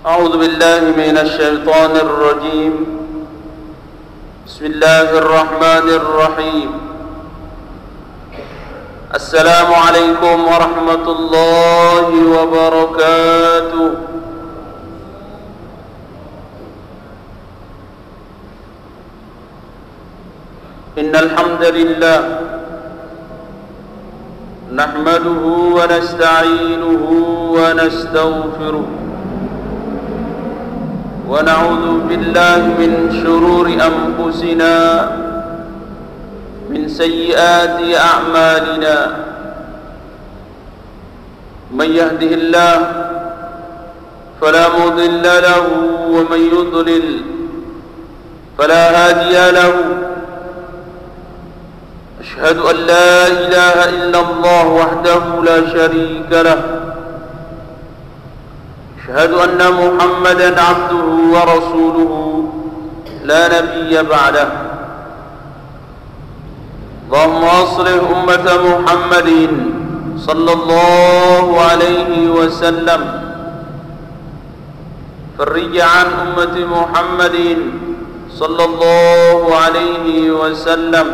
أعوذ بالله من الشيطان الرجيم. بسم الله الرحمن الرحيم. السلام عليكم ورحمة الله وبركاته. إن الحمد لله نحمده ونستعينه ونستغفره ونعوذ بالله من شرور أنفسنا من سيئات أعمالنا. من يهده الله فلا مضل له ومن يضلل فلا هادي له. أشهد أن لا إله إلا الله وحده لا شريك له. أشهد أن محمدا عبده ورسوله لا نبي بعده. اللهم أصلح أمة محمد صلى الله عليه وسلم. فرج عن أمة محمد صلى الله عليه وسلم.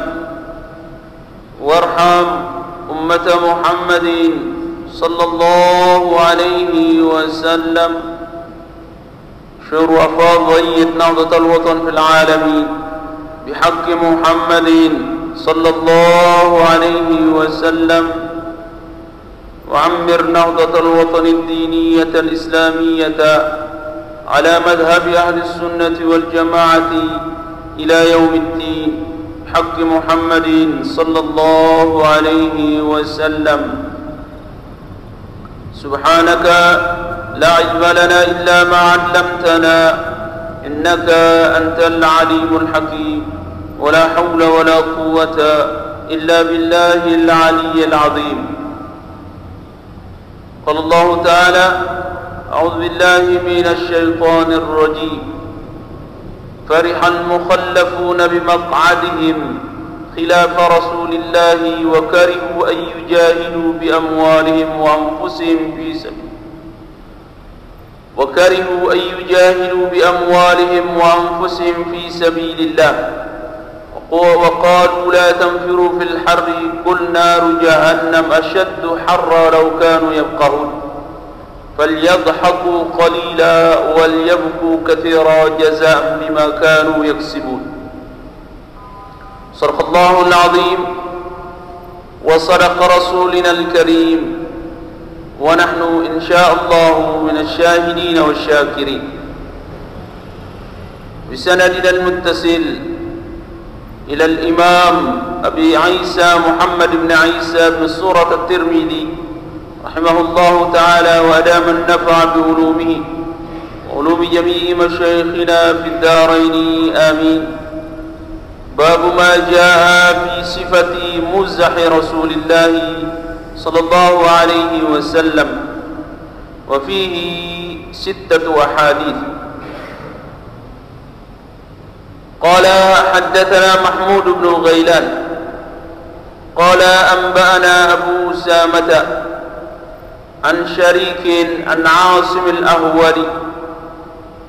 وارحم أمة محمد صلى الله عليه وسلم. شر أفاضية نهضة الوطن في العالمين بحق محمد صلى الله عليه وسلم. وعمر نهضة الوطن الدينية الإسلامية على مذهب أهل السنة والجماعة إلى يوم الدين بحق محمد صلى الله عليه وسلم. سبحانك لا علم لنا إلا ما علمتنا إنك أنت العليم الحكيم. ولا حول ولا قوة إلا بالله العلي العظيم. قال الله تعالى: أعوذ بالله من الشيطان الرجيم. فرح المخلفون بمقعدهم خلاف رسول الله وكرهوا أن يجاهدوا بأموالهم وأنفسهم في سبيل الله وقالوا لا تنفروا في الحر قل نار جهنم أشد حرا لو كانوا يفقهون. فليضحكوا قليلا وليبكوا كثيرا جزاء بما كانوا يكسبون. صدق الله العظيم وصدق رسولنا الكريم. ونحن إن شاء الله من الشاهدين والشاكرين. بسندنا المتصل إلى الإمام أبي عيسى محمد بن عيسى بن سورة الترمذي رحمه الله تعالى وأدام النفع بعلومه وعلوم جميع مشايخنا في الدارين آمين. باب ما جاء في صفة مزح رسول الله صلى الله عليه وسلم، وفيه 6 أحاديث. قال: حدثنا محمود بن غيلان قال: أنبأنا أبو أسامة عن شريك عن عاصم الأهولي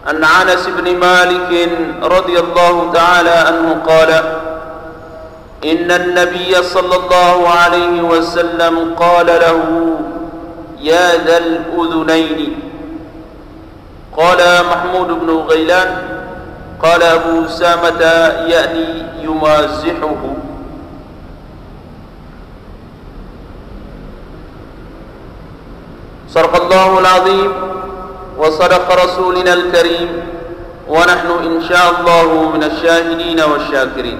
عن أنس بن مالك رضي الله تعالى عنه قال: إن النبي صلى الله عليه وسلم قال له: يا ذا الأذنين. قال محمود بن غيلان: قال أبو أسامة يعني يمازحه. صدق الله العظيم وصدق رسولنا الكريم. ونحن إن شاء الله من الشاهدين والشاكرين.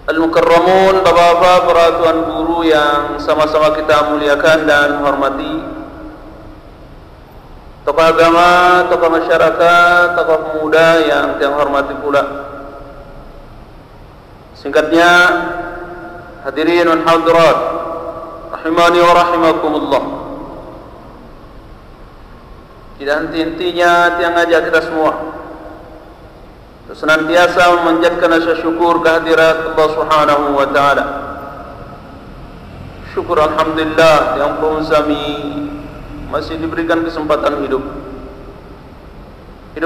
Al-Mukarramun, bapak-bapak, para tuan guru yang sama-sama kita muliakan dan hormati, tokoh agama, tokoh masyarakat, tokoh pemuda yang kita hormati pula. Singkatnya, hadirin dan hadirat rahimani wa rahimakumullah. Tidak henti-hentinya tiang ngajak kita semua senantiasa memanjatkan rasa syukur kehadirat Allah Subhanahu wa taala. Syukur alhamdulillah yang pun sami masih diberikan kesempatan hidup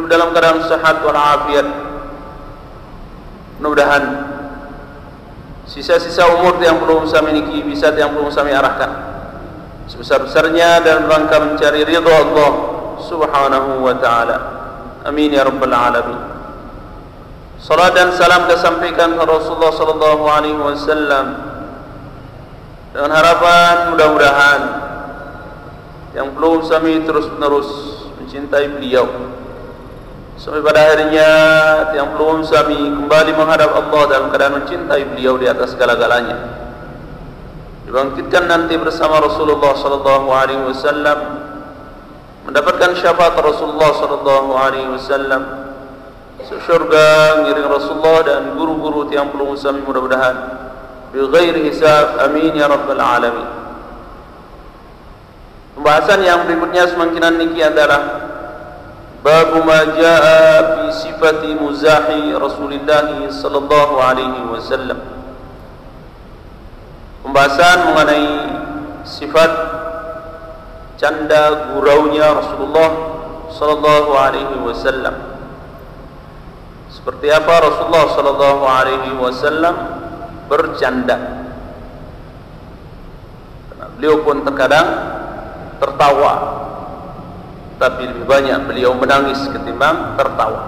dalam keadaan sehat walafiat. Mudah-mudahan sisa-sisa umur yang belum kami miliki bisa yang belum kami arahkan sebesar-besarnya dalam rangka mencari ridha Allah Subhanahu wa taala. Amin ya rabbal alamin. Salat dan salam disampaikan kepada Rasulullah sallallahu alaihi wasallam dengan harapan mudah-mudahan yang belum kami terus-menerus mencintai beliau sampai pada akhirnya yang belum kami kembali menghadap Allah dalam keadaan mencintai beliau di atas segala-galanya, dibangkitkan nanti bersama Rasulullah sallallahu alaihi wasallam, mendapatkan syafaat Rasulullah sallallahu alaihi wasallam, surga ngiring Rasulullah dan guru-guru yang belum kami mudah-mudahan bighairi hisab. Amin ya rabbal alamin. Pembahasan yang berikutnya semakinan niki adalah bab ma jaa fi sifati muzahi Rasulullah sallallahu alaihi wasallam. Pembahasan mengenai sifat canda guraunya Rasulullah sallallahu alaihi wasallam. Seperti apa Rasulullah sallallahu alaihi wasallam bercanda. Karena beliau pun terkadang tertawa, tapi lebih banyak beliau menangis ketimbang tertawa.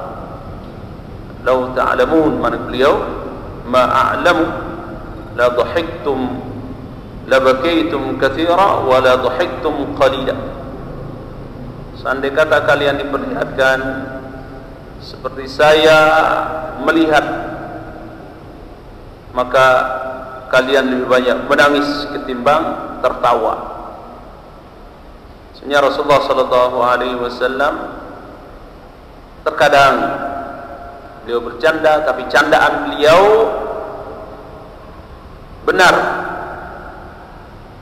Lau ta'lamun, mana beliau ma a'lamu la dhahiktum la bakaitum katsira wa la dhahiktum qalila. Seandai kata kalian diperlihatkan seperti saya melihat, maka kalian lebih banyak menangis ketimbang tertawa. Sebenarnya Rasulullah sallallahu alaihi wasallam terkadang beliau bercanda, tapi candaan beliau benar,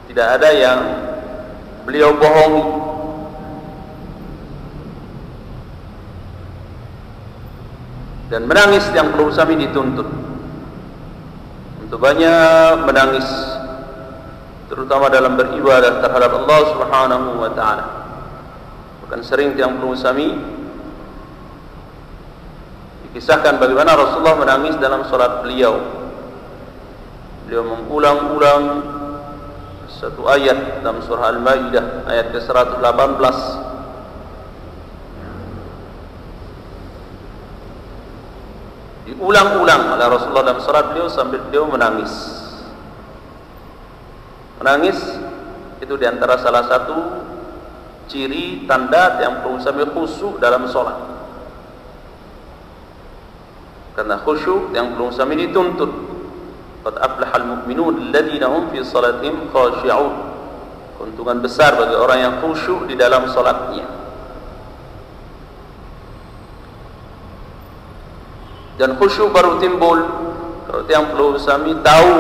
tidak ada yang beliau bohongi. Dan menangis yang perlu kami dituntut untuk banyak menangis, terutama dalam beribadah terhadap Allah Subhanahu wa taala. Bukan sering yang perlu kami dikisahkan bagaimana Rasulullah menangis dalam salat beliau. Beliau mengulang-ulang satu ayat dalam surah Al-Maidah ayat ke-118. Diulang-ulang oleh Rasulullah dalam salat beliau sambil beliau menangis. Menangis itu diantara salah satu ciri tanda yang perlu sambil khusyuk dalam solat. Karena khusyuk yang perlu sambil dituntut. Qad aflahal mu'minun alladzina hum fi salatihim khashi'un. Keuntungan besar bagi orang yang khusyuk di dalam solatnya. Dan khusyuk baru timbul kalau yang perlu kami tahu,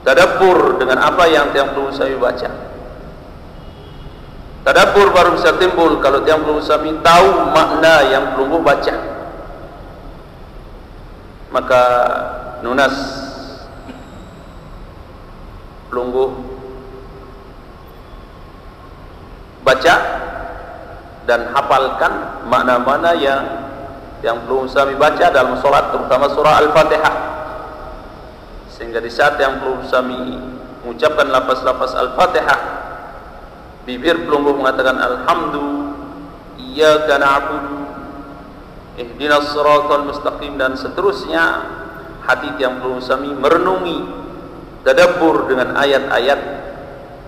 tadabbur dengan apa yang tiang perlu saya baca. Tadabbur baru bisa timbul kalau tiang perlu kami tahu makna yang perlu baca. Maka nunas pelungguh baca dan hafalkan makna-makna yang belum kami baca dalam solat, terutama surah Al-Fatihah, sehingga di saat yang belum kami mengucapkan lafaz-lafaz Al-Fatihah, bibir pelungguh mengatakan alhamdu iyyaka na'budu ihdinas siratal mustaqim dan seterusnya, hati yang belum kami merenungi, tadabbur dengan ayat-ayat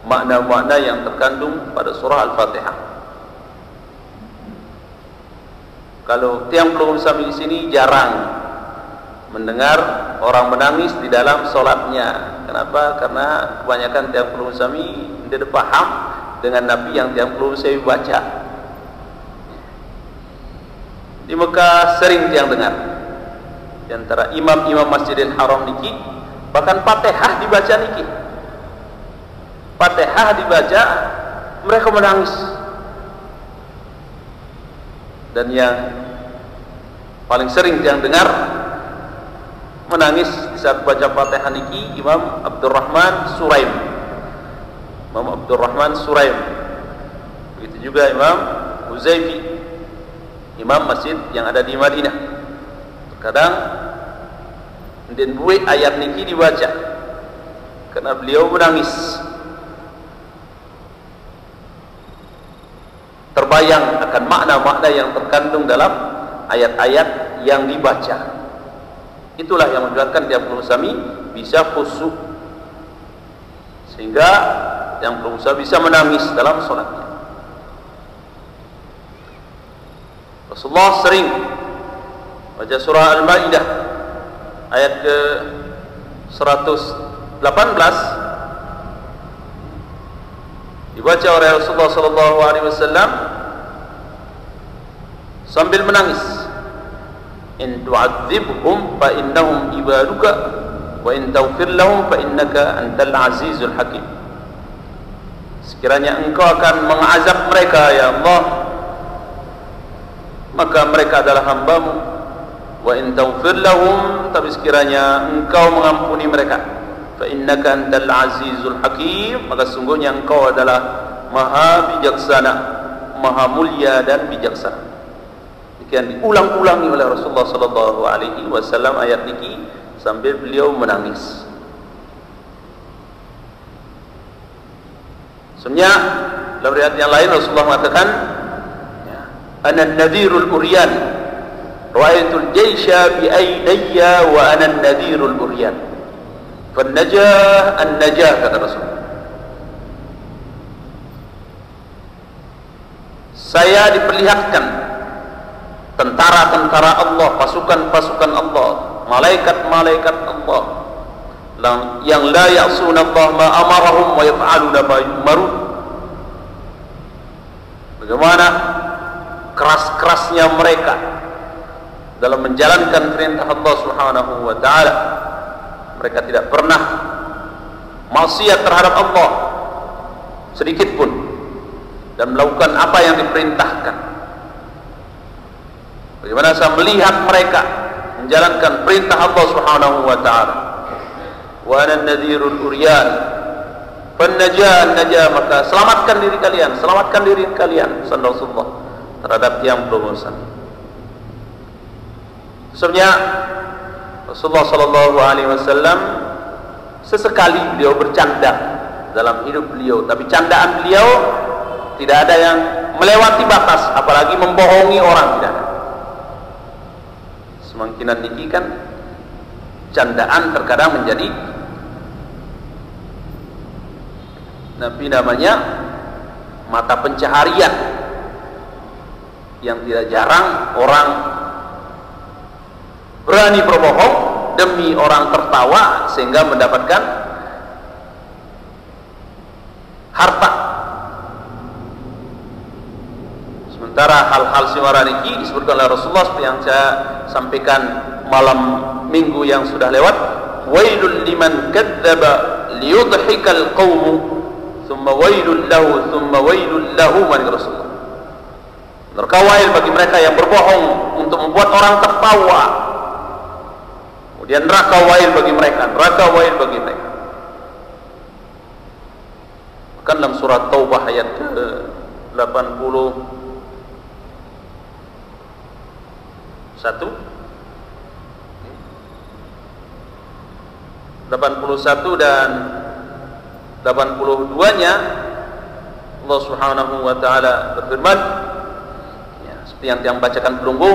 makna-makna yang terkandung pada surah Al-Fatihah. Kalau tiang belum kami di sini jarang mendengar orang menangis di dalam solatnya. Kenapa? Karena kebanyakan tiang belum kami tidak paham dengan Nabi yang tiang belum saya baca. Di Mekah sering tiang dengar di antara imam-imam Masjidil Haram niki, bahkan Fatihah dibaca niki. Fatihah dibaca, mereka menangis. Dan yang paling sering yang dengar menangis di saat baca Fatihah niki Imam Abdurrahman Suraim. Imam Abdurrahman Suraim Begitu juga Imam Huzaifi, imam masjid yang ada di Madinah. Kadang den buat ayat niki dibaca karena beliau menangis. Terbayang akan makna-makna yang terkandung dalam ayat-ayat yang dibaca. Itulah yang menyebabkan tiap musami bisa khusyuk, sehingga yang berusaha bisa menangis dalam sholatnya. Rasulullah sering baca surah Al-Maidah ayat ke 118 dibaca oleh Rasulullah sallallahu alaihi wasallam sambil menangis. In tu'adzibhum fa innahum ibaduka wa in taghfir lahum fa innaka antal azizul hakim. Sekiranya engkau akan mengazab mereka ya Allah, maka mereka adalah hambamu. Wa in taghfir lahum, tapi sekiranya engkau mengampuni mereka, fa innaka antal azizul hakim, maka sungguhnya engkau adalah maha bijaksana, maha mulia dan bijaksana. Demikian diulang-ulangi oleh Rasulullah sallallahu alaihi wasallam ayat ini sambil beliau menangis. Sebenarnya dalam riwayat yang lain Rasulullah mengatakan, ana an-nadhirul uryan, ra'aitul jaysha bi aydayya wa ana an-nadhirul uryan, fan najah an-najah, kata Rasul. Saya diperlihatkan tentara-tentara Allah, pasukan-pasukan Allah, malaikat-malaikat Allah yang la ya'sunallah ma amarahum wa yaf'aluna ma yu'marun. Bagaimana keras-kerasnya mereka dalam menjalankan perintah Allah Subhanahu wa taala. Mereka tidak pernah maksiat terhadap Allah sedikit pun dan melakukan apa yang diperintahkan. Bagaimana saya melihat mereka menjalankan perintah Allah Subhanahu wa taala. Wa ana an-nadhirul uryan, fan najah najah, maka selamatkan diri kalian, selamatkan diri kalian, sallallahu terhadap yang berdosa. Sebenarnya Rasulullah sallallahu alaihi wasallam sesekali beliau bercanda dalam hidup beliau, tapi candaan beliau tidak ada yang melewati batas, apalagi membohongi orang, tidak ada. Semangkinan niki kan candaan terkadang menjadi namanya mata pencaharian yang tidak jarang orang berani berbohong demi orang tertawa sehingga mendapatkan harta. Sementara hal-hal siwara niki disebutkan oleh Rasulullah seperti yang saya sampaikan malam minggu yang sudah lewat, wailul liman kadzdzaba liyudhikal qaumu thumma wailul lahu thumma wailul lahu, man Rasulullah. Neraka wail bagi mereka yang berbohong untuk membuat orang tertawa. Kemudian neraka wail bagi mereka, neraka wail bagi mereka. Bahkan dalam surat Taubah ayat ke-81 dan 82-nya Allah Subhanahu wa taala berfirman, ya, seperti yang bacakan pelunggu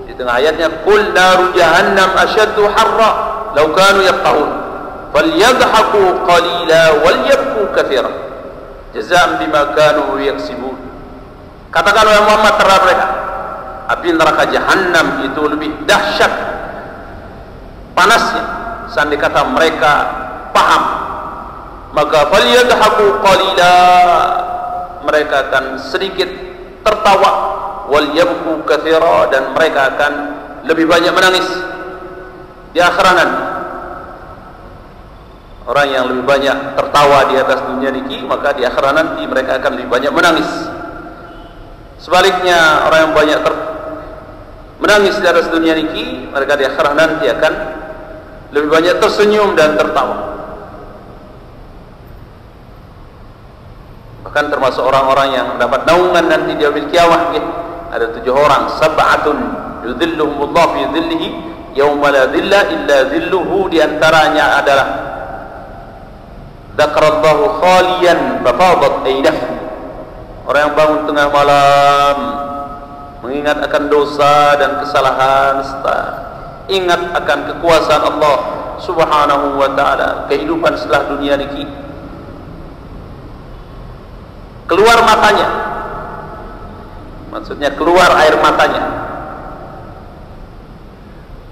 di tengah ayatnya, qul naru jahannam asyaddu harra law kanu yafqahun falyadhaku qalila walyabku katsira jazaa'an bima kanu yaksibun. Katakan oleh Muhammad terhadap mereka, api neraka jahanam itu lebih dahsyat panasnya seandainya kata mereka paham, maka falyadhaku qalila, mereka akan sedikit tertawa, wal yabku katsira, dan mereka akan lebih banyak menangis di akhirat nanti. Orang yang lebih banyak tertawa di atas dunia niki, maka di akhirat nanti mereka akan lebih banyak menangis. Sebaliknya, orang yang banyak menangis di atas dunia niki, mereka di akhirat nanti akan lebih banyak tersenyum dan tertawa. bahkan termasuk orang-orang yang mendapat naungan nanti di yaumil qiyamah ya. Ada 7 orang, sab'atun yudhilluhumullah fi dhillihi yauma la dhilla illa dhilluhu, di antaranya adalah dzakarallahu khaliyan fafadat aynah, orang yang bangun tengah malam mengingat akan dosa dan kesalahan, ingat akan kekuasaan Allah Subhanahu wa ta'ala, kehidupan setelah dunia niki, keluar matanya, maksudnya keluar air matanya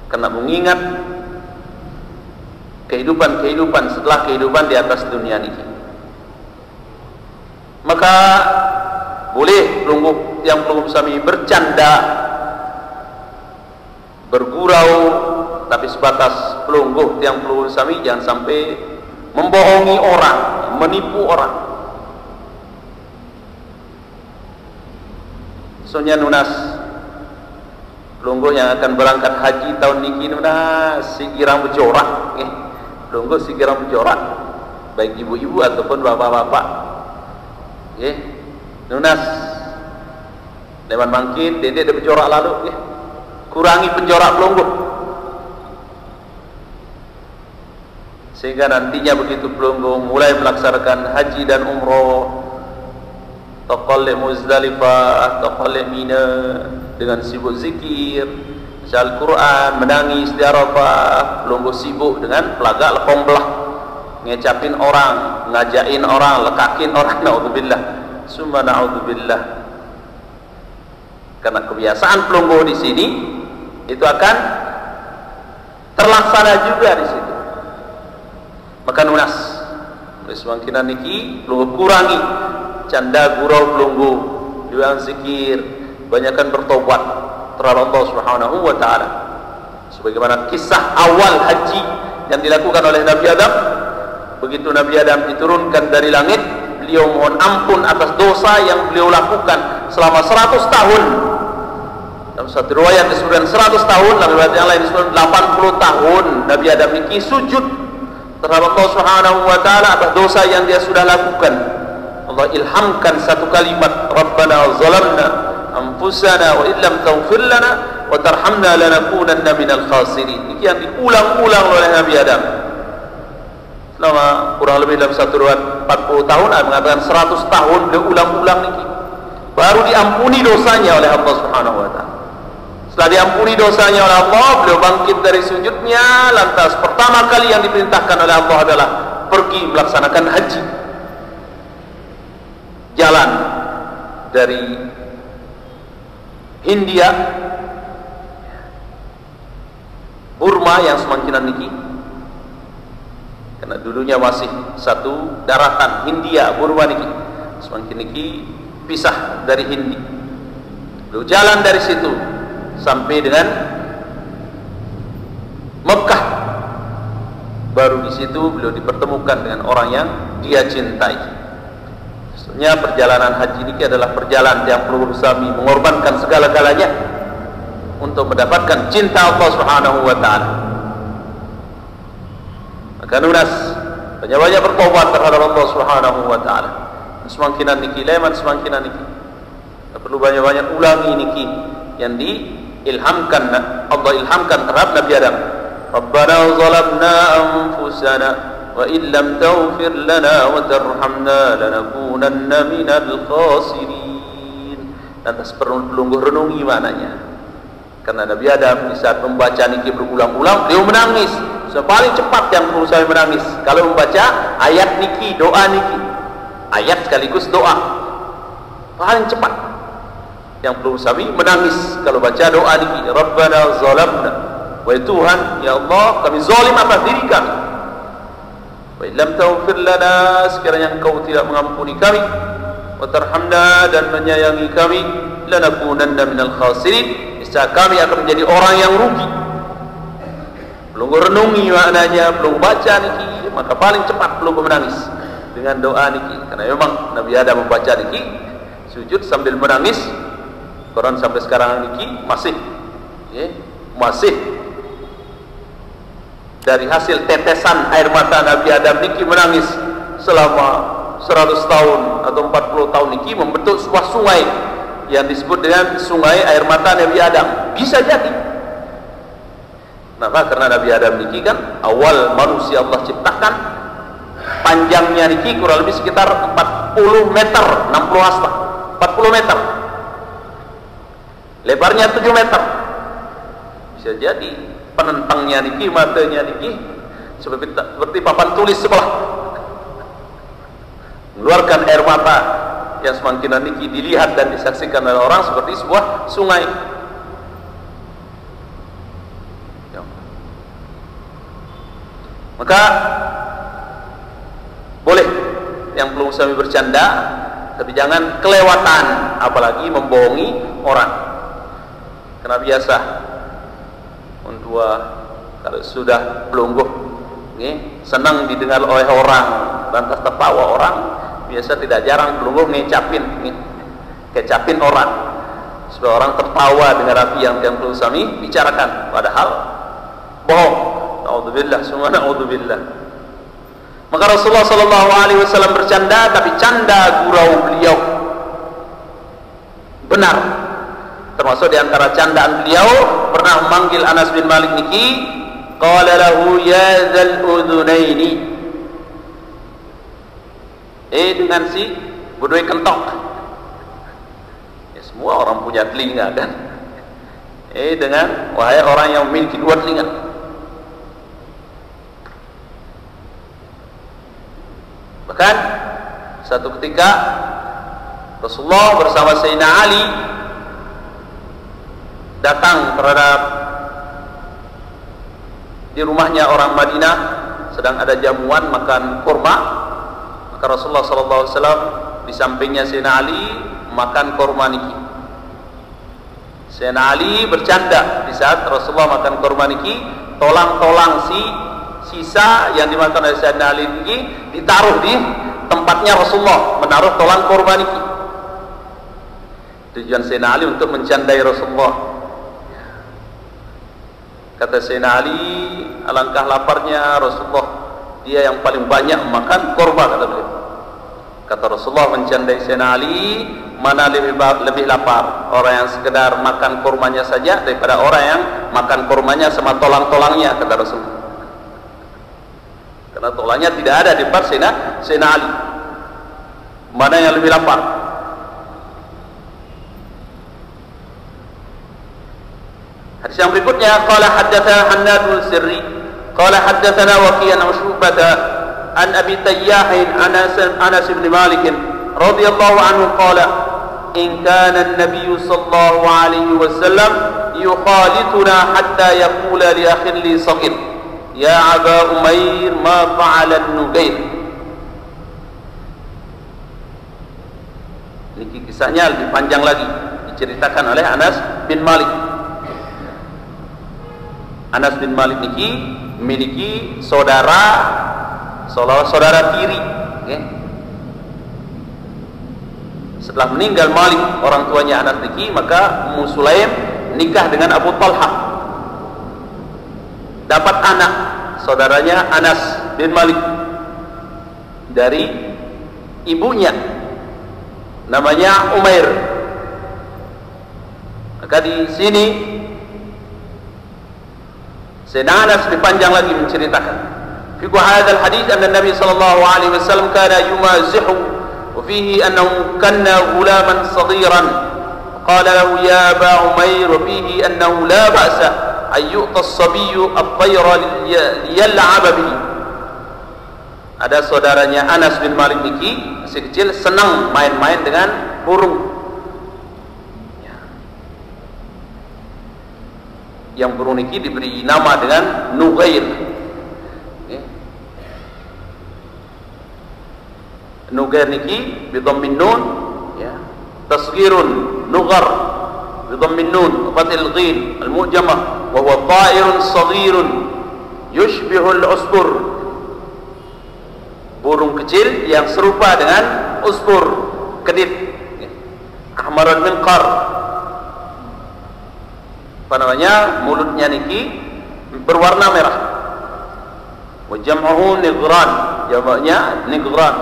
karena mengingat kehidupan setelah kehidupan di atas dunia niki. Maka boleh yang pelungguh sami bercanda, bergurau, tapi sebatas pelungguh yang pelungguh sami, jangan sampai membohongi orang, menipu orang. Soalnya nunas pelungguh yang akan berangkat haji tahun niki nunas si girang bercorak, pelungguh si girang bercorak, baik ibu-ibu ataupun bapak-bapak, nunas leman mangkin dedek dia bercorak lalu, kurangi pencorak pelungguh, sehingga nantinya begitu pelungguh mulai melaksanakan haji dan umroh, taqallih Muzdalifah, taqallih Mina, dengan sibuk zikir, baca Al-Quran, menangis di Arafah, pelungguh sibuk dengan pelagak lepong belah, ngecapin orang, ngajain orang, lekakin orang, na'udzubillah, summa na'udzubillah. Karena kebiasaan pelungguh di sini itu akan terlaksana juga di situ. Maka nunas, semakinan niki pelungguh kurangi canda gurau pelungguh, juga zikir, banyakkan bertobat terhadap Allah Subhanahu wa ta'ala, sebagaimana kisah awal haji yang dilakukan oleh Nabi Adam. Begitu Nabi Adam diturunkan dari langit, beliau mohon ampun atas dosa yang beliau lakukan selama 100 tahun. Dalam satu riwayat disebutkan 100 tahun, dalam riwayat yang lain disebutkan 80 tahun Nabi Adam ini sujud terhadap Allah Subhanahu wa ta'ala atas dosa yang dia sudah lakukan. Allah ilhamkan satu kalimat, Rabbana zalamna anfusana wa illam taghfir lana wa tarhamna lanakunanna minal khasirin. Ini yang diulang-ulang oleh Nabi Adam selama kurang lebih dalam satu riwayat 40 tahun, ada mengatakan 100 tahun beliau ulang-ulang ini, baru diampuni dosanya oleh Allah Subhanahu wa ta'ala. Setelah diampuni dosanya oleh Allah, beliau bangkit dari sujudnya, lantas pertama kali yang diperintahkan oleh Allah adalah pergi melaksanakan haji. Jalan dari Hindia, Burma yang semangkinan niki, karena dulunya masih satu daratan, Hindia Burma niki, semangkin niki pisah dari Hindi. Lalu jalan dari situ sampai dengan Mekah, baru di situ beliau dipertemukan dengan orang yang dia cintai. Sebenarnya perjalanan haji ini adalah perjalanan yang perlu bersami mengorbankan segala-galanya untuk mendapatkan cinta Allah Subhanahu wa ta'ala. Maka nunas banyak-banyak bertobat terhadap Allah Subhanahu wa ta'ala. Semangkinan niki leman, semangkinan niki perlu banyak-banyak ulangi niki yang diilhamkan, Allah ilhamkan terhadap Nabi Adam. Rabbana zalamna anfusana wa illam taghfir lana wa tarhamna lanakunanna minal khasirin. Lantas pelungguh renungi maknanya, karena Nabi Adam di saat membaca niki berulang-ulang beliau menangis. Paling cepat yang perlu saya menangis kalau membaca ayat niki, doa niki, ayat sekaligus doa, paling cepat yang perlu kami menangis kalau baca doa niki. Rabbana zalamna, wahai Tuhan, ya Allah, kami zalim atas diri kami. Wa illam taghfir lana, sekiranya Engkau tidak mengampuni kami, wa tarhamna, dan menyayangi kami, lanakunanna minal khasirin, niscaya kami akan menjadi orang yang rugi. Belum renungi maknanya, belum baca niki, maka paling cepat belum menangis dengan doa niki. Karena memang Nabi Adam membaca niki sujud sambil menangis. Quran sampai sekarang niki masih dari hasil tetesan air mata Nabi Adam niki menangis selama 100 tahun atau 40 tahun niki membentuk sebuah sungai yang disebut dengan sungai air mata Nabi Adam. Bisa jadi. Kenapa? Karena Nabi Adam niki kan awal manusia Allah ciptakan, panjangnya niki kurang lebih sekitar 40 meter, 60 hasta, 40 meter. Lebarnya 7 meter. Bisa jadi penentangnya niki, matanya niki seperti papan tulis sebelah, mengeluarkan air mata yang semakin niki dilihat dan disaksikan oleh orang seperti sebuah sungai. Maka boleh yang perlu kami bercanda, tapi jangan kelewatan, apalagi membohongi orang. Karena biasa orang tua kalau sudah pelungguh, senang didengar oleh orang, lantas tertawa orang, biasa tidak jarang pelungguh ngecapin orang, supaya orang tertawa dengan api yang perlu kami bicarakan, padahal bohong. Naudzubillah, semua naudzubillah. Maka Rasulullah sallallahu alaihi wasallam bercanda, tapi canda gurau beliau benar. Termasuk di antara candaan beliau pernah memanggil Anas bin Malik niki, qala lahu ya dzal udhunaini. Dengan si budoi kentok. Ya, semua orang punya telinga kan. Dengan wahai orang yang memiliki dua telinga. Bahkan satu ketika Rasulullah bersama Sayyidina Ali datang terhadap di rumahnya orang Madinah, sedang ada jamuan makan kurma. Maka Rasulullah SAW di sampingnya Sayyidina Ali makan kurma niki. Sayyidina Ali bercanda di saat Rasulullah makan kurma niki, tolang-tolang sisa yang dimakan oleh Sayyidina Ali niki ditaruh di tempatnya Rasulullah, menaruh tolang kurma niki. Tujuan Sayyidina Ali untuk mencandai Rasulullah. Kata Sayyidina Ali, alangkah laparnya Rasulullah, dia yang paling banyak makan kurma, kata beliau. Kata Rasulullah mencandai Sayyidina Ali, mana lebih lapar, orang yang sekedar makan kurmanya saja daripada orang yang makan kurmanya sama tolang-tolangnya, kata Rasulullah. Karena tolangnya tidak ada di depan Sayyidina Ali. Mana yang lebih lapar? Hadis yang berikutnya, qala haddatsana Hannad bin Sirri qala haddatsana Waqi' an Syu'bah an Abi Tayyah Anas bin Malik radhiyallahu anhu qala in kana an-nabiy sallallahu alaihi wasallam yukhalituna hatta yaqula li akhin li saghir ya Aba Umair ma fa'ala an-Nugair. Ini kisahnya lebih panjang lagi, diceritakan oleh Anas bin Malik. Anas bin Malik niki memiliki saudara tiri. Setelah meninggal Malik, orang tuanya Anas niki, maka Ummu Sulaim nikah dengan Abu Talha. Dapat anak saudaranya Anas bin Malik dari ibunya, namanya Umair. Maka di sini Sayyidina Anas dipanjang lagi menceritakan. Fi hadzal hadits anna Nabi sallallahu alaihi wasallam kana yumazihu wa fihi annahu kana ghulaman saghiran. Qala lahu ya Aba Umair wa fihi annahu la ba'sa ay yu'ta as-sabiyyu at-tayra liyal'aba bihi. Ada saudaranya Anas bin Malik niki masih kecil, senang main-main dengan burung. Yang burung niki diberi nama dengan Nugair. Nugair niki bidhammin nun, tasghirun nughar bidhammin nun fathil ghin al-mu'jamah wa huwa ta'irun saghirun yushbihu al-usfur. Burung kecil yang serupa dengan usfur, kedit. Ahmarul minqar, apa namanya, mulutnya niki berwarna merah. Wa jam'uhu nigran, jamaknya nigran.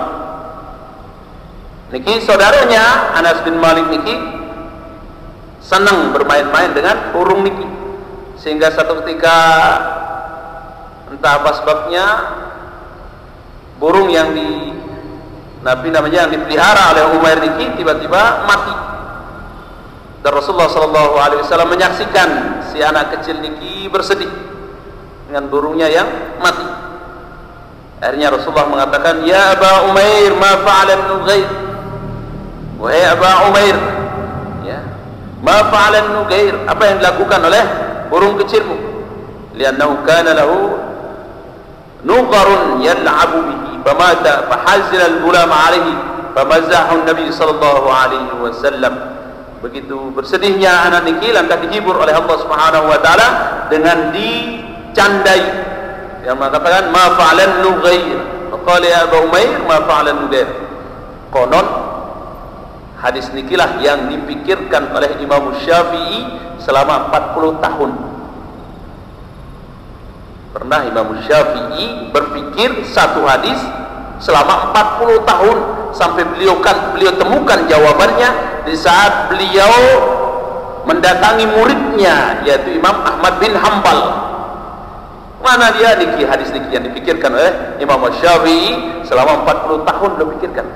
Niki saudaranya Anas bin Malik niki senang bermain-main dengan burung niki, sehingga satu ketika entah apa sebabnya burung yang yang dipelihara oleh Umair niki tiba-tiba mati. Dan Rasulullah SAW menyaksikan si anak kecil niki bersedih dengan burungnya yang mati. Akhirnya Rasulullah mengatakan, "Ya Aba Umair, ma fa'ala an-Nughair?" Wahai Aba Umair, ya, ma fa'ala an-Nughair? Apa yang dilakukan oleh burung kecilmu? Li'annahu kana lahu nugharun yal'abu bihi, famata fahazala al-ghulam 'alayhi, famazahu an-nabi sallallahu alaihi wasallam. Begitu bersedihnya anak niki, lantas dihibur oleh Allah Subhanahu wa taala dengan dicandai. Yang mengatakan ma fa'alan nughair. Qala ya Abu Umair ma fa'alan nughair. Konon hadis nikilah yang dipikirkan oleh Imam Syafi'i selama 40 tahun. Pernah Imam Syafi'i berpikir satu hadis selama 40 tahun sampai beliau temukan jawabannya di saat beliau mendatangi muridnya yaitu Imam Ahmad bin Hanbal. Mana dia niki hadis niki yang dipikirkan oleh Imam Syafi'i selama 40 tahun beliau pikirkan.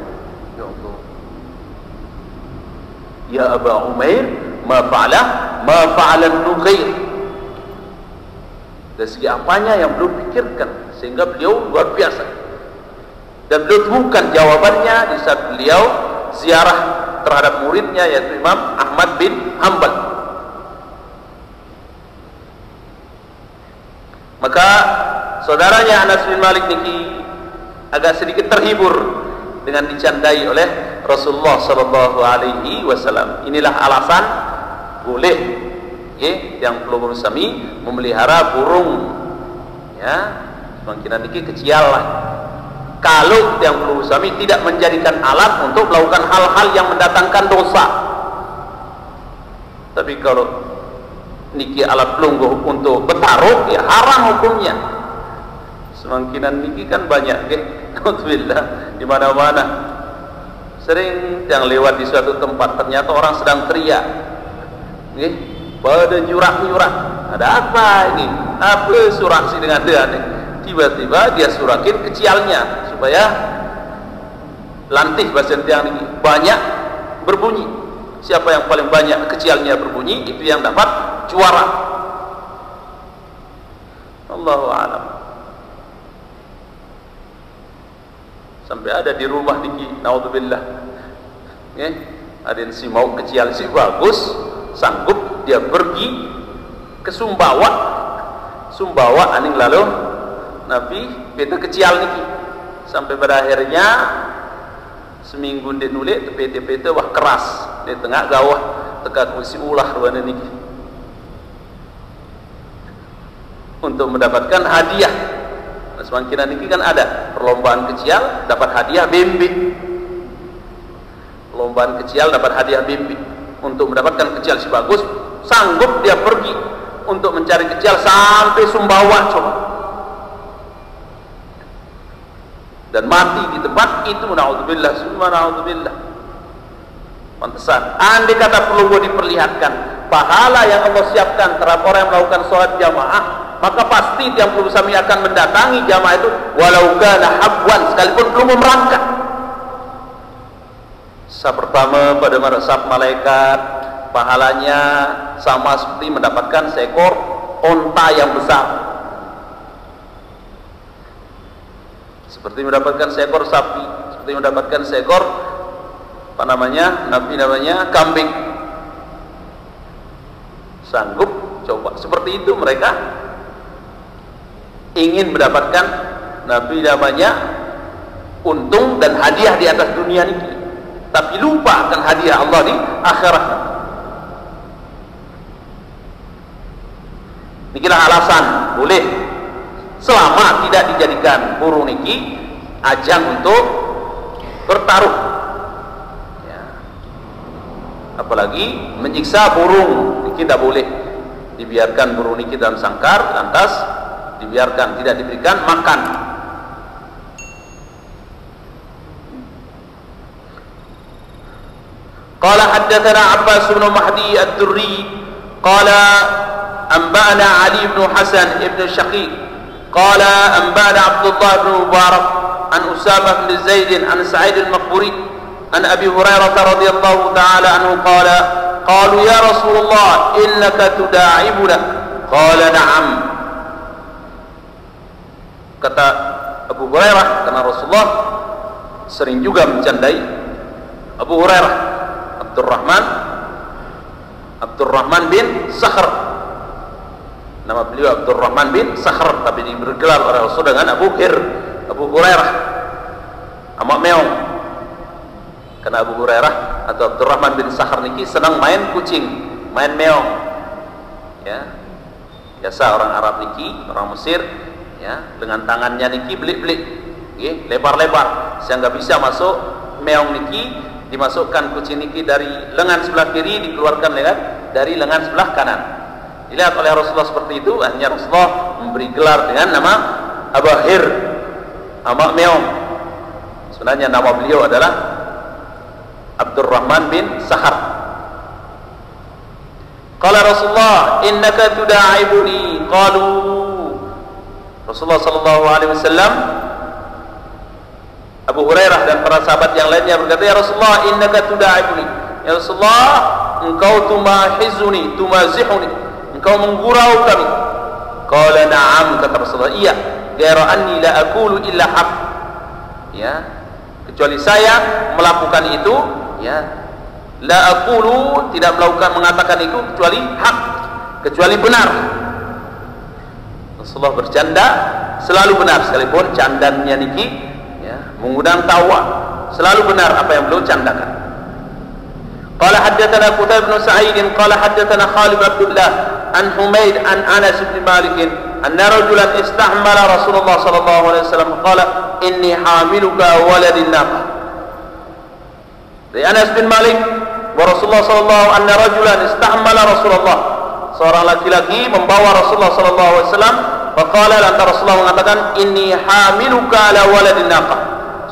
Ya Allah. Ya Aba Umair, ma fa'ala an-Nughair. Dari segi apanya yang beliau pikirkan sehingga beliau luar biasa. Dan beliau temukan jawabannya di saat beliau ziarah terhadap muridnya yaitu Imam Ahmad bin Hanbal. Maka saudaranya Anas bin Malik niki agak sedikit terhibur dengan dicandai oleh Rasulullah sallallahu alaihi wasallam. Inilah alasan boleh yang peluru sami memelihara burung, ya, semakin niki kecil lah. Kalau yang peluru sami tidak menjadikan alat untuk melakukan hal-hal yang mendatangkan dosa. Tapi kalau niki alat pelungguh untuk bertaruh, ya haram hukumnya. Semangkinan niki kan banyak, alhamdulillah, di mana-mana. Sering yang lewat di suatu tempat ternyata orang sedang teriak, pada nyurak-nyurak. Ada apa ini? Apa surak sih dengan dia? Tiba-tiba dia surakin kecilnya supaya lantih bahasa tiang ini banyak berbunyi. Siapa yang paling banyak kecilnya berbunyi itu yang dapat juara. Allahu a'lam. Sampai ada di rumah niki, naudzubillah. Ada yang si mau kecil si bagus, sanggup dia pergi ke Sumbawa aning lalu Nabi beta kecil niki. Sampai pada akhirnya seminggu dia nulis PT wah keras di tengah gawah teka kursi ulah ruangan niki untuk mendapatkan hadiah. Nah, semakin niki kan ada perlombaan kecil dapat hadiah bembe, perlombaan kecil dapat hadiah bembe. Untuk mendapatkan kecil si bagus sanggup dia pergi untuk mencari kecil sampai Sumbawa coba, dan mati di tempat itu. Naudzubillah, summa naudzubillah. Pantesan andai kata perlu diperlihatkan pahala yang Allah siapkan terhadap orang yang melakukan sholat jamaah, maka pasti tiap puluh sami akan mendatangi jamaah itu walau kana habwan, sekalipun belum merangkak. Sab pertama pada sab malaikat pahalanya sama seperti mendapatkan seekor onta yang besar, seperti mendapatkan seekor sapi, seperti mendapatkan seekor Nabi namanya kambing. Sanggup coba seperti itu mereka ingin mendapatkan Nabi namanya untung dan hadiah di atas dunia ini, tapi lupa akan hadiah Allah di akhirat. Inilah alasan boleh selama tidak dijadikan burung niki ajang untuk bertaruh. Apalagi menyiksa burung niki tidak boleh. Dibiarkan burung niki dalam sangkar, lantas dibiarkan tidak diberikan makan. قال حدثنا عباس بن مهدي الدري قال أنبأنا علي بن حسن بن شقيق قال أنبأنا عبد الله بن مبارك عن أسامة بن زيد عن سعيد المقبوري عن أبي هريرة رضي الله تعالى عنه قال قالوا يا رسول الله إنك تداعبنا قال نعم. Kata Abu Hurairah, karena Rasulullah sering juga mencandai Abu Hurairah, Abdurrahman bin Sakhr. Nama beliau Abdurrahman bin Sakhr, tapi dibergelar oleh Rasul dengan Abu Hurairah, amak meong. Karena Abu Hurairah atau Abdurrahman bin Sakhr niki senang main kucing, main meong. Ya, biasa orang Arab niki, orang Mesir, ya, dengan tangannya niki belik-belik, lebar-lebar, sehingga bisa masuk meong niki, dimasukkan kucing niki dari lengan sebelah kiri, dikeluarkan dari lengan sebelah kanan. Dilihat oleh Rasulullah seperti itu, akhirnya Rasulullah memberi gelar dengan nama Abahir, amak meong. Sebenarnya nama beliau adalah Abdurrahman bin Sakhr. Qala Rasulullah innaka tuda'ibuni. Qalu, Rasulullah sallallahu alaihi wasallam, Abu Hurairah dan para sahabat yang lainnya berkata, ya Rasulullah innaka tuda'ibuni. Ya Rasulullah, engkau tumahizuni, tumazihuni, engkau menggurau kami. Qala na'am, kata Rasulullah, iya, ghaira anni la aqulu illa haq. Ya, kecuali saya melakukan itu, ya, la aqulu, tidak mengatakan itu kecuali hak, kecuali benar. Rasulullah bercanda selalu benar, sekalipun candanya niki, ya, mengundang tawa, selalu benar apa yang beliau candakan. Qala haddatsana Qutaibah bin Sa'id qala haddatsana Khalid bin Abdullah an Humaid an Anas bin Malik anna rajulan istahmala Rasulullah sallallahu alaihi wasallam qala inni hamiluka waladin naqah. Dari Anas bin Malik bahwa Rasulullah sallallahu anna rajulan istahmala Rasulullah, seorang laki-laki membawa Rasulullah sallallahu alaihi wasallam, faqala, lantas Rasulullah mengatakan, inni hamiluka ala waladin naqah,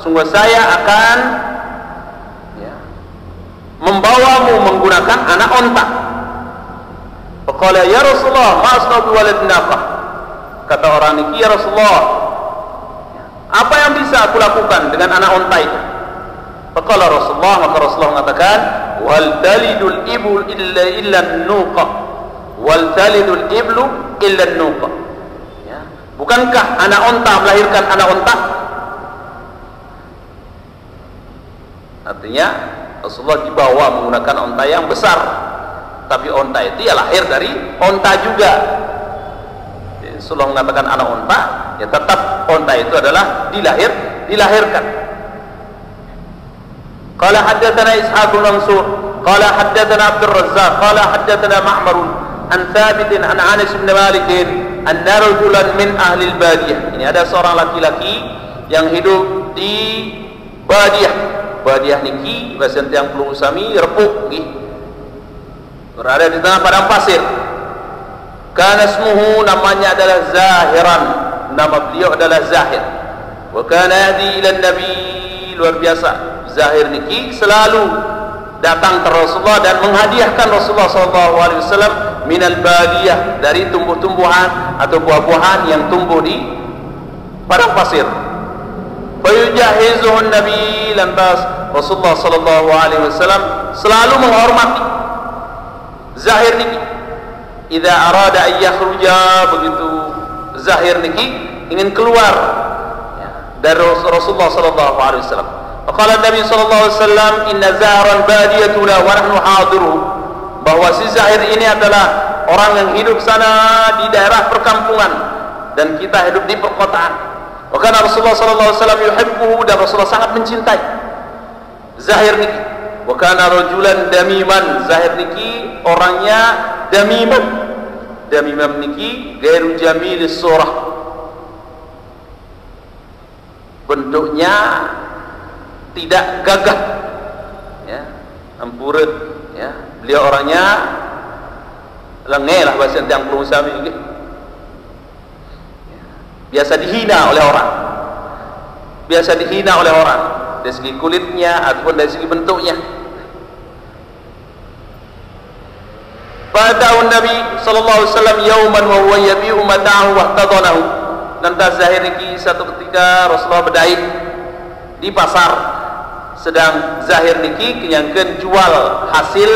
sungguh saya akan, ya, membawamu menggunakan anak onta. Faqala ya Rasulullah ma asna'u bi waladin naqah. Kata orang ini, ya Rasulullah, apa yang bisa aku lakukan dengan anak onta itu? Faqala Rasulullah, maka Rasulullah mengatakan, wal talidul iblu illa an-nuqa, wal talidul iblu illa an-nuqa. Ya, bukankah anak onta melahirkan anak onta? Artinya Rasulullah dibawa menggunakan onta yang besar, tapi onta itu ya lahir dari onta juga. Rasulullah mengatakan anak onta, ya tetap onta itu adalah dilahirkan. Qala haddatsana Ishaq bin Mansur qala haddatsana Abdul Razzaq qala haddatsana Ma'mar an Thabit an Anas bin Malik anna rajulan min ahli al-badiyah. Ini ada seorang laki-laki yang hidup di badiyah. Badiyah niki bahasa yang perlu sami repuk nggih, berada di tengah padang pasir. Kana ismuhu, namanya adalah Zahiran, nama beliau adalah Zahir. Wa kana yahdi ila nabi, luar biasa, Zahir niki selalu datang ke Rasulullah dan menghadiahkan Rasulullah SAW minal badiyah, dari tumbuh-tumbuhan atau buah-buahan yang tumbuh di padang pasir. Fayujahizuhun nabi, lantas Rasulullah SAW selalu menghormati Zahir niki. Idza arada an yakhruja, begitu Zahir niki ingin keluar, ya, dari Rasulullah sallallahu alaihi wasallam. Faqala Nabi sallallahu alaihi wasallam, inna Zahran badiyatuna wa nahnu hadiruh, bahwa si Zahir ini adalah orang yang hidup sana di daerah perkampungan dan kita hidup di perkotaan. Wa kana Rasulullah sallallahu alaihi wasallam yuhibbuhu, dan Rasulullah sangat mencintai Zahir niki. Wa kana rajulan damiman, Zahir niki orangnya damiman. Damimam niki gairu jamilis surah, bentuknya tidak gagah, ya, ampurut, ya, beliau orangnya lengeh lah bahasa yang perlu sami niki, ya, biasa dihina oleh orang, dari segi kulitnya ataupun dari segi bentuknya. Fa'atahu Nabi sallallahu alaihi wasallam yauman wa huwa yabi'u mata'ahu wa ihtadanahu. Lantas zahir niki satu ketika Rasulullah berdai di pasar, sedang zahir niki kenyangkeun jual hasil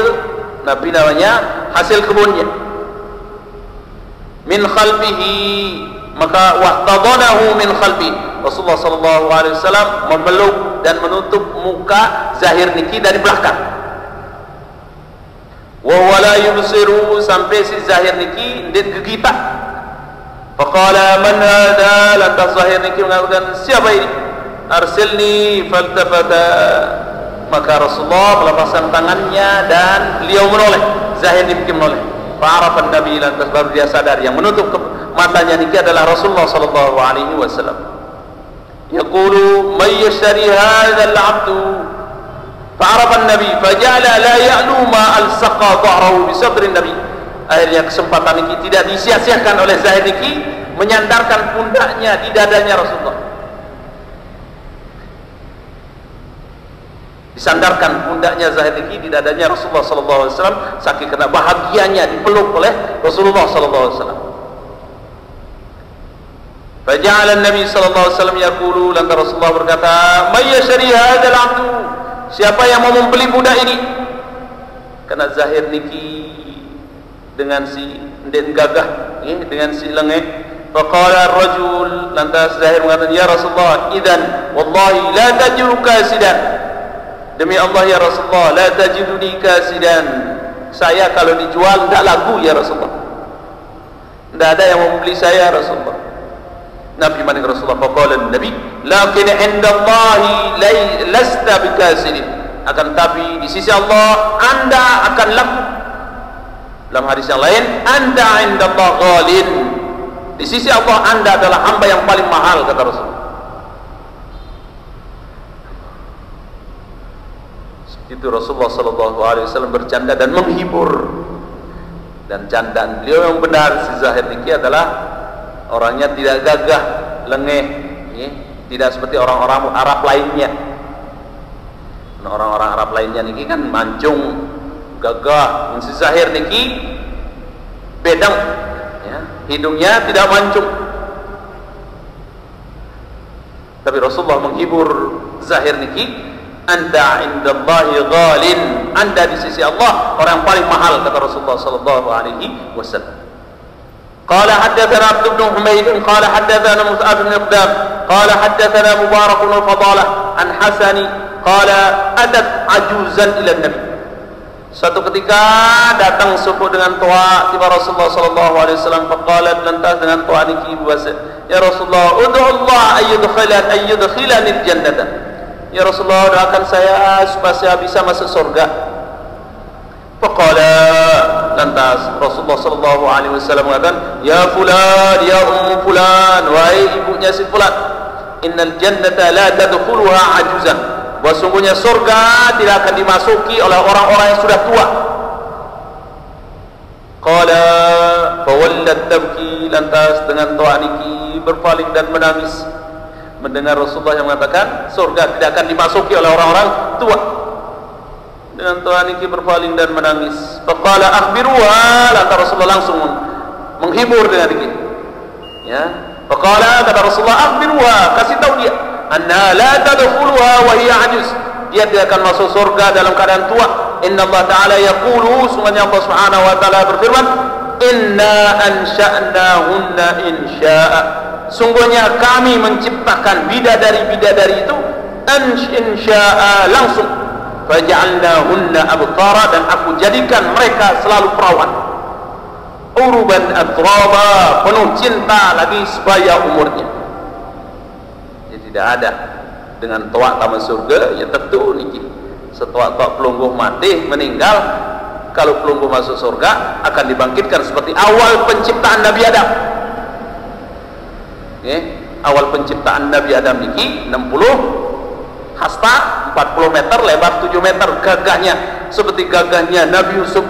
Nabi namanya hasil kebunnya. Min khalfihi, maka wahtadanahu min khalfi. Rasulullah sallallahu alaihi wasallam memeluk dan menutup muka zahir niki dari belakang. Wa wala yubsiru, sampai si zahir niki ndet gegita. Faqala man hada, lantas zahir niki mengatakan, siapa ini? Arsilni, faltafata. Maka Rasulullah melepaskan tangannya dan beliau menoleh. Zahir niki menoleh. Fa'arafan Nabi, lantas baru dia sadar yang menutup matanya niki adalah Rasulullah sallallahu alaihi wasallam. Yaqulu may yashtari hadzal 'abdu. Fa'arafan Nabi faja'ala la ya'lu ma alsaqa dhahrahu bi sadrin Nabi. Akhirnya kesempatan ini tidak disia-siakan oleh Zahir niki menyandarkan pundaknya di dadanya Rasulullah. Disandarkan pundaknya Zahir niki di dadanya Rasulullah sallallahu alaihi wasallam, saking kena bahagianya dipeluk oleh Rasulullah sallallahu alaihi wasallam. Faja'ala Nabi sallallahu alaihi wasallam yaqulu, lantas Rasulullah berkata, "May yashri hadzal 'abdu?" Siapa yang mau membeli budak ini? Karena Zahir niki dengan si den gagah, dengan si lengeh. Faqala ar-rajul, lantas Zahir mengatakan, "Ya Rasulullah, idzan wallahi la tajidu kasidan." Demi Allah ya Rasulullah, la tajiduni kasidan. Saya kalau dijual tidak laku ya Rasulullah. Tidak ada yang mau membeli saya Rasulullah. Nabi manik Rasulullah, faqala Nabi, "Lakin 'inda Allahi lasta bikasidin." Akan tapi di sisi Allah Anda akan laku. Dalam hadis yang lain, "Anta 'inda Allah ghalin." Di sisi Allah Anda adalah hamba yang paling mahal, kata Rasulullah. Itu Rasulullah sallallahu alaihi wasallam bercanda dan menghibur. Dan candaan beliau yang benar si Zahir niki adalah orangnya tidak gagah, lengeh, tidak seperti orang-orang Arab lainnya. Orang-orang Arab lainnya niki kan mancung, gagah. Si Zahir niki bedang, ya, hidungnya tidak mancung. Tapi Rasulullah menghibur Zahir niki, "Anta 'indallahi ghalin." Anda di sisi Allah orang paling mahal, kata Rasulullah sallallahu alaihi wasallam. Qala haddatsana Abd ibn Humayd qala haddatsana Mus'ab bin Iqdam qala haddatsana Mubarak bin Fadalah an Hasani qala atat ajuzan ila Nabi. Suatu ketika datang sepuh dengan tua tiba Rasulullah sallallahu alaihi wasallam, faqalat, lantas dengan tua niki berwasiat, "Ya Rasulullah, ud'u Allah ayyudkhilani al-jannata." Ya Rasulullah, doakan saya supaya saya bisa masuk surga. Faqala, lantas Rasulullah sallallahu alaihi wasallam mengatakan, "Ya fulan, ya ummu fulan, wahai ibunya si fulan, innal jannata la tadkhuluha ajuzan." Bahwa sungguhnya surga tidak akan dimasuki oleh orang-orang yang sudah tua. Qala fawallat tabki, lantas dengan tua niki berpaling dan menangis mendengar Rasulullah yang mengatakan surga tidak akan dimasuki oleh orang-orang tua. Dengan tua niki berpaling dan menangis. Faqala akhbiruha, lantas Rasulullah langsung menghibur dengan niki. Ya, faqala, kata Rasulullah, akhbiruha, kasih tahu dia, anna la tadkhuluha wa hiya ajuz. Dia tidak akan masuk surga dalam keadaan tua. Inna Allah Ta'ala yaqulu, sungguhnya Allah Subhanahu wa Ta'ala berfirman, "Inna ansha'nahunna insya'a." Sungguhnya kami menciptakan bidadari-bidadari itu insya'a, langsung. Faja'alnahunna abkara, dan aku jadikan mereka selalu perawan. Uruban atraba, penuh cinta lagi sebaya umurnya. Jadi tidak ada dengan tua taman surga, ya tentu niki setua-tua pelungguh mati meninggal, kalau pelungguh masuk surga akan dibangkitkan seperti awal penciptaan Nabi Adam. Awal penciptaan Nabi Adam niki 60 hasta, 40 meter, lebar 7 meter, gagahnya seperti gagahnya Nabi Yusuf,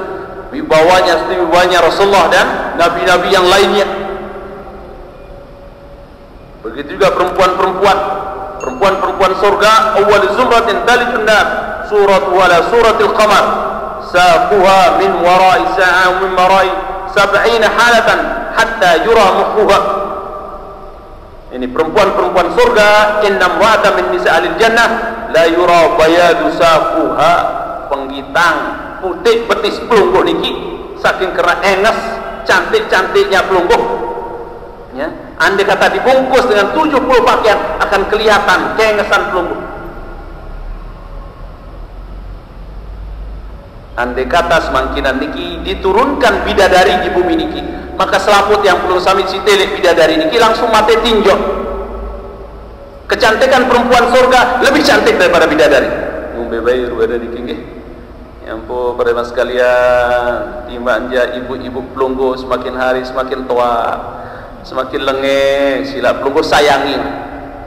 wibawanya seperti wibawanya Rasulullah dan nabi-nabi yang lainnya. Begitu juga perempuan surga, awal zumratin talijun nar, surat wala suratil qamar. saquha min wara'i sa'a min wara'i 70 halatan hatta yura mukhuha. Ini perempuan-perempuan surga, innam wa'ata min nisa'il jannah la yura bayadu saquha, penggitang putih betis pelungguh niki saking kera enes cantik-cantiknya pelungguh ya. Andai kata dibungkus dengan 70 pakaian akan kelihatan keengesan pelungguh. Andai kata semangkinan niki diturunkan bidadari di bumi niki, maka selaput yang perlu sami sitelik bidadari niki langsung mati tinjau. Kecantikan perempuan surga lebih cantik daripada bidadari. Ngombe bayi ada niki nggih. Yang pun pada mas sekalian, timanja ibu-ibu pelungguh semakin hari semakin tua, semakin lengeh, sila pelungguh sayangi,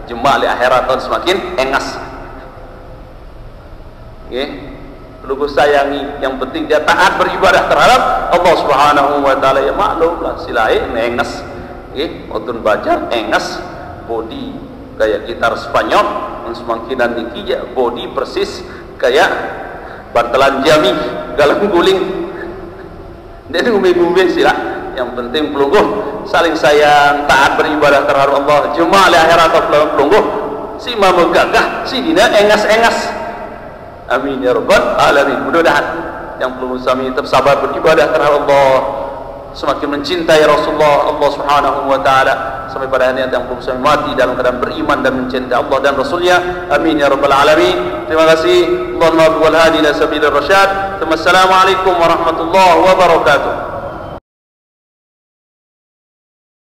jemaah li akhirat semakin engas. Okay. Pelungguh sayangi, yang penting dia taat beribadah terhadap Allah Subhanahu wa taala. Ya maklumlah silai engas. Okay. Otun bajar engas, body kayak gitar Spanyol, semakinan niki ya body persis kayak bantalan jami galang guling. Dia ngumbe-ngumbe sila. Yang penting pelungguh saling sayang, taat beribadah terhadap Allah. Jemaah li akhirat pelungguh si mama gagah, si dina engas-engas. Amin ya rabbal alamin. Mudah-mudahan yang pelungguh sami tetap sabar beribadah terhadap Allah, semakin mencintai Rasulullah Allah Subhanahu wa taala sampai pada hari yang pelungguh sami mati dalam keadaan beriman dan mencintai Allah dan Rasulnya. Amin ya rabbal alamin. Terima kasih. Allahumma wal hadi ila sabilir rasyad. Assalamualaikum warahmatullahi wabarakatuh.